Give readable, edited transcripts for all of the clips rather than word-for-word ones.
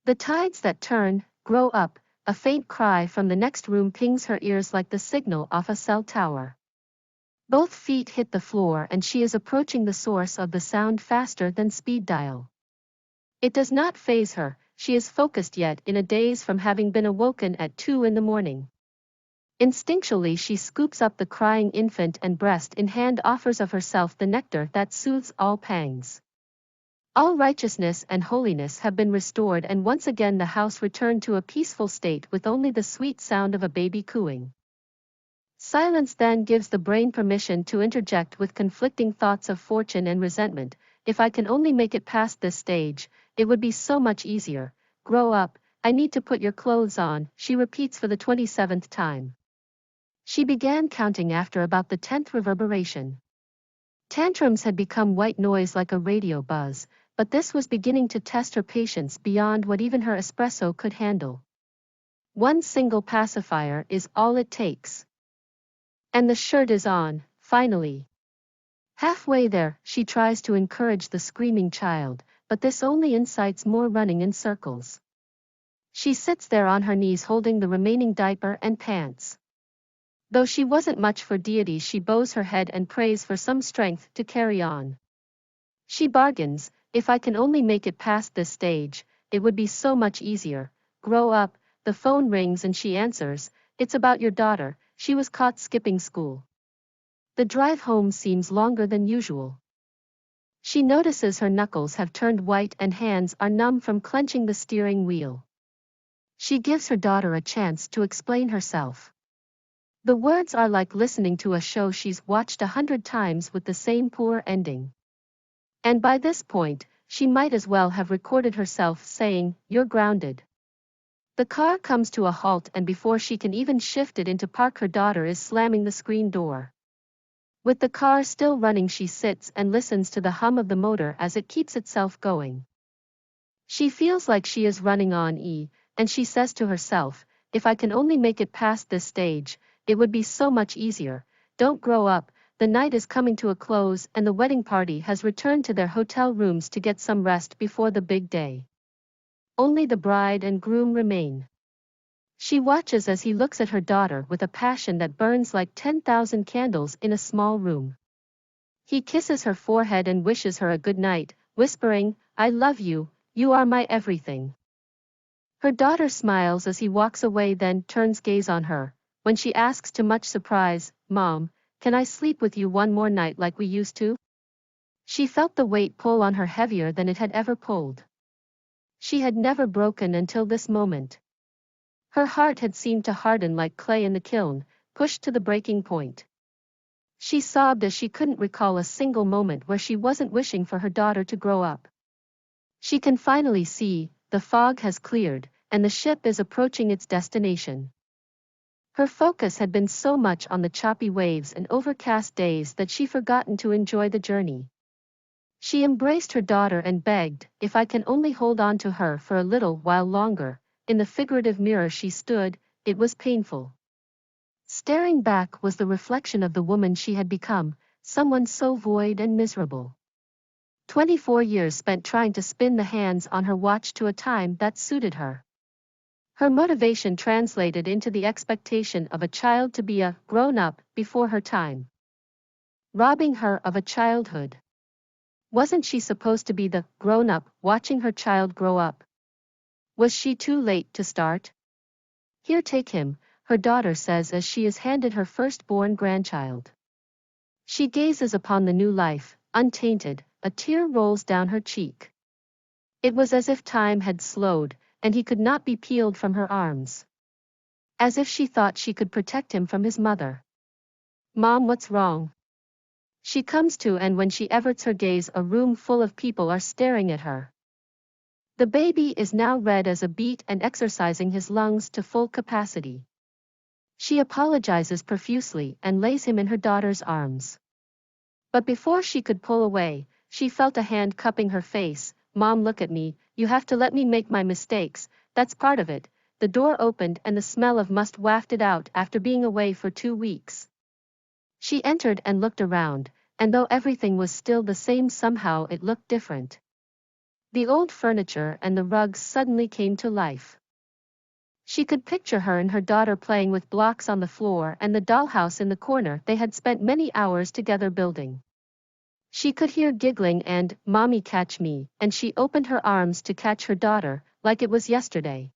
The tides that turn, grow up, a faint cry from the next room pings her ears like the signal off a cell tower. Both feet hit the floor and she is approaching the source of the sound faster than speed dial. It does not faze her, she is focused yet in a daze from having been awoken at 2 in the morning. Instinctually she scoops up the crying infant and breast in hand offers of herself the nectar that soothes all pangs. All righteousness and holiness have been restored and once again the house returned to a peaceful state with only the sweet sound of a baby cooing. Silence then gives the brain permission to interject with conflicting thoughts of fortune and resentment. If I can only make it past this stage, it would be so much easier. Grow up, I need to put your clothes on, she repeats for the 27th time. She began counting after about the 10th reverberation. Tantrums had become white noise like a radio buzz, but this was beginning to test her patience beyond what even her espresso could handle. One single pacifier is all it takes. And the shirt is on, finally. Halfway there, she tries to encourage the screaming child, but this only incites more running in circles. She sits there on her knees holding the remaining diaper and pants. Though she wasn't much for deities, she bows her head and prays for some strength to carry on. She bargains, if I can only make it past this stage, it would be so much easier. Grow up. The phone rings and she answers, it's about your daughter, she was caught skipping school. The drive home seems longer than usual. She notices her knuckles have turned white and hands are numb from clenching the steering wheel. She gives her daughter a chance to explain herself. The words are like listening to a show she's watched 100 times with the same poor ending. And by this point, she might as well have recorded herself saying, "You're grounded." The car comes to a halt and before she can even shift it into park her daughter is slamming the screen door. With the car still running she sits and listens to the hum of the motor as it keeps itself going. She feels like she is running on E, and she says to herself, if I can only make it past this stage, it would be so much easier. Don't grow up. The night is coming to a close and the wedding party has returned to their hotel rooms to get some rest before the big day. Only the bride and groom remain. She watches as he looks at her daughter with a passion that burns like 10,000 candles in a small room. He kisses her forehead and wishes her a good night, whispering, "I love you, you are my everything." Her daughter smiles as he walks away, then turns gaze on her. When she asks to much surprise, "Mom, can I sleep with you one more night like we used to?" She felt the weight pull on her heavier than it had ever pulled. She had never broken until this moment. Her heart had seemed to harden like clay in the kiln, pushed to the breaking point. She sobbed as she couldn't recall a single moment where she wasn't wishing for her daughter to grow up. She can finally see, the fog has cleared, and the ship is approaching its destination. Her focus had been so much on the choppy waves and overcast days that she forgotten to enjoy the journey. She embraced her daughter and begged, if I can only hold on to her for a little while longer. In the figurative mirror she stood, it was painful. Staring back was the reflection of the woman she had become, someone so void and miserable. 24 years spent trying to spin the hands on her watch to a time that suited her. Her motivation translated into the expectation of a child to be a grown-up before her time. Robbing her of a childhood. Wasn't she supposed to be the grown-up watching her child grow up? Was she too late to start? Here, take him, her daughter says as she is handed her firstborn grandchild. She gazes upon the new life, untainted, a tear rolls down her cheek. It was as if time had slowed, and he could not be peeled from her arms. As if she thought she could protect him from his mother. "Mom, what's wrong?" She comes to, and when she everts her gaze, a room full of people are staring at her. The baby is now red as a beet and exercising his lungs to full capacity. She apologizes profusely and lays him in her daughter's arms. But before she could pull away, she felt a hand cupping her face. "Mom, look at me, you have to let me make my mistakes, that's part of it." The door opened and the smell of must wafted out after being away for 2 weeks. She entered and looked around, and though everything was still the same, somehow it looked different. The old furniture and the rugs suddenly came to life. She could picture her and her daughter playing with blocks on the floor and the dollhouse in the corner they had spent many hours together building. She could hear giggling and, "Mommy, catch me," and she opened her arms to catch her daughter, like it was yesterday.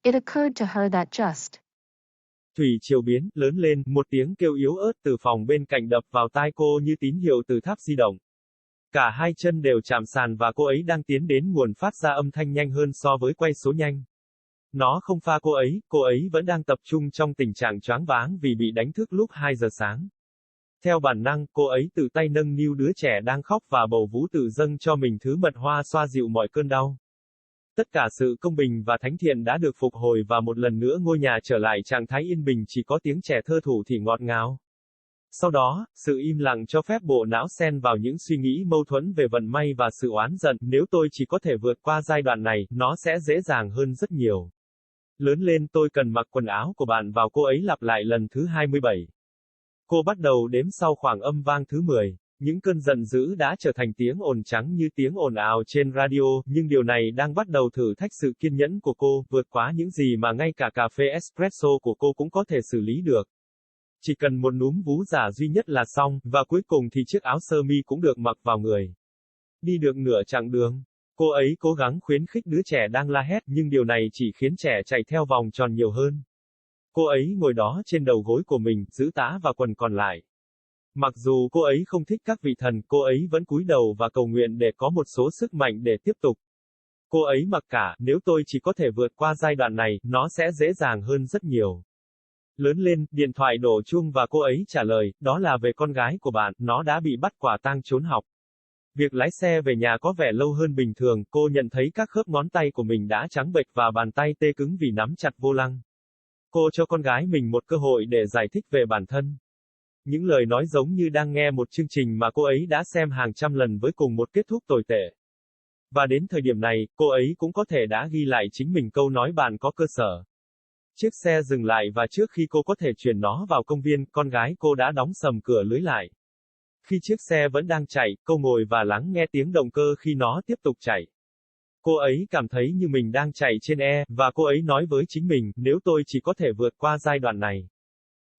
It occurred to her that just Thủy triều biến, lớn lên, một tiếng kêu yếu ớt từ phòng bên cạnh đập vào tai cô như tín hiệu từ tháp di động. Cả hai chân đều chạm sàn và cô ấy đang tiến đến nguồn phát ra âm thanh nhanh hơn so với quay số nhanh. Nó không pha cô ấy vẫn đang tập trung trong tình trạng choáng váng vì bị đánh thức lúc 2 giờ sáng. Theo bản năng, cô ấy tự tay nâng niu đứa trẻ đang khóc và bầu vú tự dâng cho mình thứ mật hoa xoa dịu mọi cơn đau. Tất cả sự công bình và thánh thiện đã được phục hồi và một lần nữa ngôi nhà trở lại trạng thái yên bình, chỉ có tiếng trẻ thơ thủ thỉ ngọt ngào. Sau đó, sự im lặng cho phép bộ não xen vào những suy nghĩ mâu thuẫn về vận may và sự oán giận. Nếu tôi chỉ có thể vượt qua giai đoạn này, nó sẽ dễ dàng hơn rất nhiều. Lớn lên tôi cần mặc quần áo của bạn vào, cô ấy lặp lại lần thứ 27. Cô bắt đầu đếm sau khoảng âm vang thứ 10. Những cơn giận dữ đã trở thành tiếng ồn trắng như tiếng ồn ào trên radio, nhưng điều này đang bắt đầu thử thách sự kiên nhẫn của cô, vượt quá những gì mà ngay cả cà phê espresso của cô cũng có thể xử lý được. Chỉ cần một núm vú giả duy nhất là xong, và cuối cùng thì chiếc áo sơ mi cũng được mặc vào người. Đi được nửa chặng đường, cô ấy cố gắng khuyến khích đứa trẻ đang la hét, nhưng điều này chỉ khiến trẻ chạy theo vòng tròn nhiều hơn. Cô ấy ngồi đó trên đầu gối của mình, giữ tã và quần còn lại. Mặc dù cô ấy không thích các vị thần, cô ấy vẫn cúi đầu và cầu nguyện để có một số sức mạnh để tiếp tục. Cô ấy mặc cả, nếu tôi chỉ có thể vượt qua giai đoạn này, nó sẽ dễ dàng hơn rất nhiều. Lớn lên, điện thoại đổ chuông và cô ấy trả lời, đó là về con gái của bạn, nó đã bị bắt quả tang trốn học. Việc lái xe về nhà có vẻ lâu hơn bình thường, cô nhận thấy các khớp ngón tay của mình đã trắng bệch và bàn tay tê cứng vì nắm chặt vô lăng. Cô cho con gái mình một cơ hội để giải thích về bản thân. Những lời nói giống như đang nghe một chương trình mà cô ấy đã xem hàng trăm lần với cùng một kết thúc tồi tệ. Và đến thời điểm này, cô ấy cũng có thể đã ghi lại chính mình câu nói bạn có cơ sở. Chiếc xe dừng lại và trước khi cô có thể chuyển nó vào công viên, con gái cô đã đóng sầm cửa lưới lại. Khi chiếc xe vẫn đang chạy, cô ngồi và lắng nghe tiếng động cơ khi nó tiếp tục chạy. Cô ấy cảm thấy như mình đang chạy trên và cô ấy nói với chính mình, nếu tôi chỉ có thể vượt qua giai đoạn này,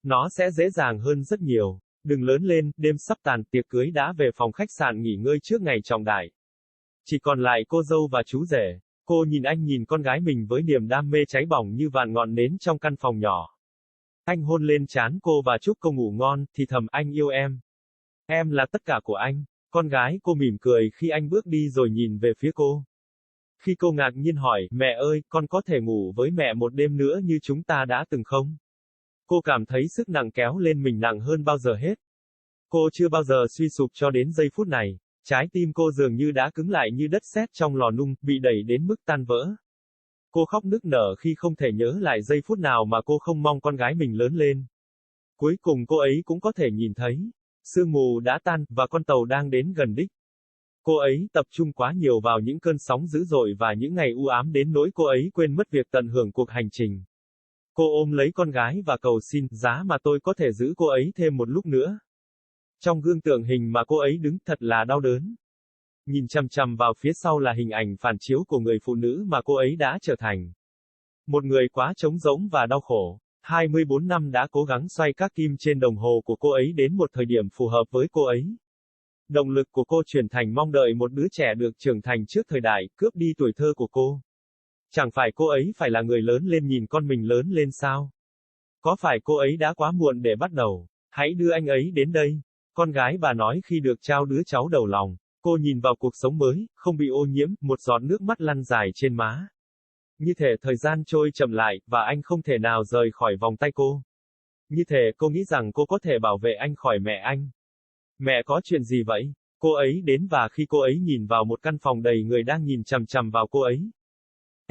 nó sẽ dễ dàng hơn rất nhiều. Đừng lớn lên, đêm sắp tàn, tiệc cưới đã về phòng khách sạn nghỉ ngơi trước ngày trọng đại. Chỉ còn lại cô dâu và chú rể. Cô nhìn con gái mình với niềm đam mê cháy bỏng như vạn ngọn nến trong căn phòng nhỏ. Anh hôn lên trán cô và chúc cô ngủ ngon, thì thầm, anh yêu em. Em là tất cả của anh. Con gái cô mỉm cười khi anh bước đi rồi nhìn về phía cô. Khi cô ngạc nhiên hỏi, mẹ ơi, con có thể ngủ với mẹ một đêm nữa như chúng ta đã từng không? Cô cảm thấy sức nặng kéo lên mình nặng hơn bao giờ hết. Cô chưa bao giờ suy sụp cho đến giây phút này. Trái tim cô dường như đã cứng lại như đất sét trong lò nung, bị đẩy đến mức tan vỡ. Cô khóc nức nở khi không thể nhớ lại giây phút nào mà cô không mong con gái mình lớn lên. Cuối cùng cô ấy cũng có thể nhìn thấy. Sương mù đã tan, và con tàu đang đến gần đích. Cô ấy tập trung quá nhiều vào những cơn sóng dữ dội và những ngày u ám đến nỗi cô ấy quên mất việc tận hưởng cuộc hành trình. Cô ôm lấy con gái và cầu xin, giá mà tôi có thể giữ cô ấy thêm một lúc nữa. Trong gương tượng hình mà cô ấy đứng thật là đau đớn. Nhìn chằm chằm vào phía sau là hình ảnh phản chiếu của người phụ nữ mà cô ấy đã trở thành. Một người quá trống rỗng và đau khổ. 24 năm đã cố gắng xoay các kim trên đồng hồ của cô ấy đến một thời điểm phù hợp với cô ấy. Động lực của cô chuyển thành mong đợi một đứa trẻ được trưởng thành trước thời đại, cướp đi tuổi thơ của cô. Chẳng phải cô ấy phải là người lớn lên nhìn con mình lớn lên sao? Có phải cô ấy đã quá muộn để bắt đầu? Hãy đưa anh ấy đến đây. Con gái bà nói khi được trao đứa cháu đầu lòng. Cô nhìn vào cuộc sống mới, không bị ô nhiễm, một giọt nước mắt lăn dài trên má. Như thể thời gian trôi chậm lại, và anh không thể nào rời khỏi vòng tay cô. Như thể cô nghĩ rằng cô có thể bảo vệ anh khỏi mẹ anh. Mẹ có chuyện gì vậy? Cô ấy đến và khi cô ấy nhìn vào một căn phòng đầy người đang nhìn chằm chằm vào cô ấy.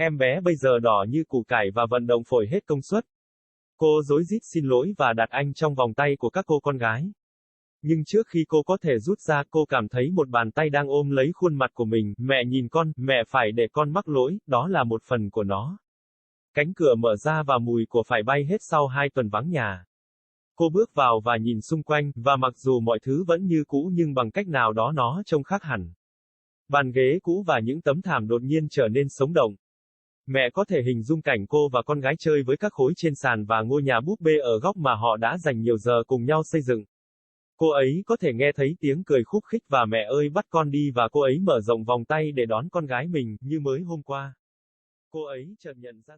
Em bé bây giờ đỏ như củ cải và vận động phổi hết công suất. Cô rối rít xin lỗi và đặt anh trong vòng tay của các cô con gái. Nhưng trước khi cô có thể rút ra, cô cảm thấy một bàn tay đang ôm lấy khuôn mặt của mình. Mẹ nhìn con, mẹ phải để con mắc lỗi, đó là một phần của nó. Cánh cửa mở ra và mùi của phải bay hết sau 2 tuần vắng nhà. Cô bước vào và nhìn xung quanh, và mặc dù mọi thứ vẫn như cũ nhưng bằng cách nào đó nó trông khác hẳn. Bàn ghế cũ và những tấm thảm đột nhiên trở nên sống động. Mẹ có thể hình dung cảnh cô và con gái chơi với các khối trên sàn và ngôi nhà búp bê ở góc mà họ đã dành nhiều giờ cùng nhau xây dựng. Cô ấy có thể nghe thấy tiếng cười khúc khích và mẹ ơi bắt con đi và cô ấy mở rộng vòng tay để đón con gái mình, như mới hôm qua. Cô ấy chợt nhận ra